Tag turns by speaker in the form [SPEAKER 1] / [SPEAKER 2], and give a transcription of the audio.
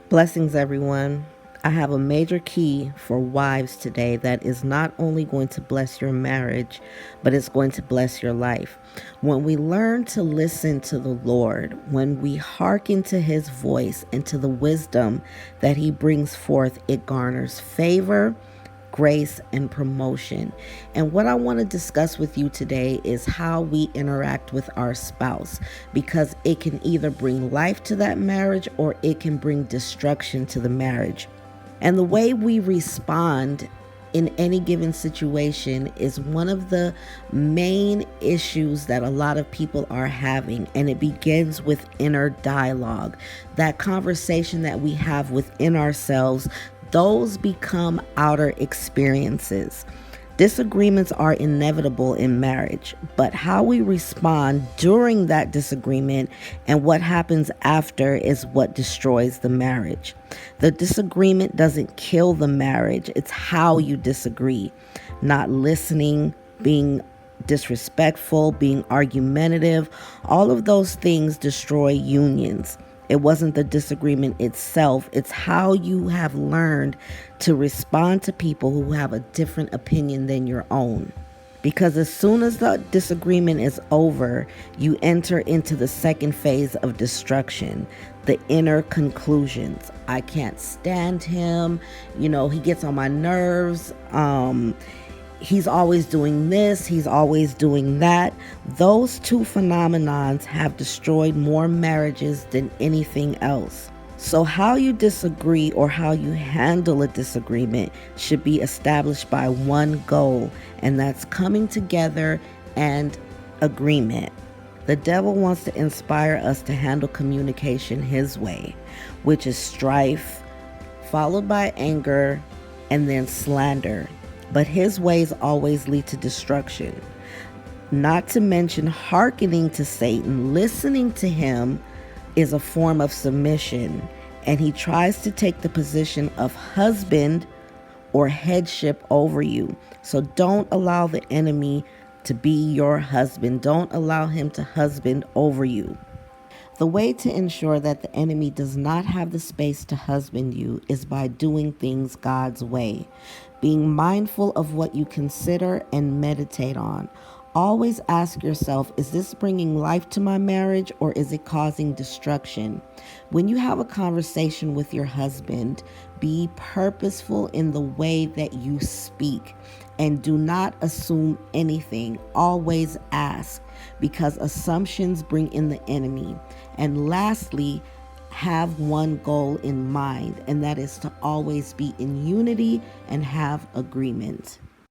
[SPEAKER 1] Blessings, everyone. I have a major key for wives today that is not only going to bless your marriage, but it's going to bless your life. When we learn to listen to the Lord, when we hearken to his voice and to the wisdom that he brings forth, it garners favor, grace, and promotion. And what I want to discuss with you today is how we interact with our spouse, because it can either bring life to that marriage or it can bring destruction to the marriage. And the way we respond in any given situation is one of the main issues that a lot of people are having, and it begins with inner dialogue. That conversation that we have within ourselves, those become outer experiences. Disagreements are inevitable in marriage, but how we respond during that disagreement and what happens after is what destroys the marriage. The disagreement doesn't kill the marriage, it's how you disagree. Not listening, being disrespectful, being argumentative, all of those things destroy unions. It wasn't the disagreement itself. It's how you have learned to respond to people who have a different opinion than your own. Because as soon as the disagreement is over, you enter into the second phase of destruction, the inner conclusions. I can't stand him. He gets on my nerves. He's always doing this, he's always doing that. Those two phenomenons have destroyed more marriages than anything else. So how you disagree or how you handle a disagreement should be established by one goal, and that's coming together and agreement. The devil wants to inspire us to handle communication his way, which is strife, followed by anger, and then slander. But his ways always lead to destruction. Not to mention hearkening to Satan, listening to him is a form of submission. And he tries to take the position of husband or headship over you. So don't allow the enemy to be your husband. Don't allow him to husband over you. The way to ensure that the enemy does not have the space to husband you is by doing things God's way, being mindful of what you consider and meditate on. Always ask yourself, is this bringing life to my marriage or is it causing destruction? When you have a conversation with your husband, be purposeful in the way that you speak and do not assume anything. Always ask, because assumptions bring in the enemy. And lastly, have one goal in mind, and that is to always be in unity and have agreement.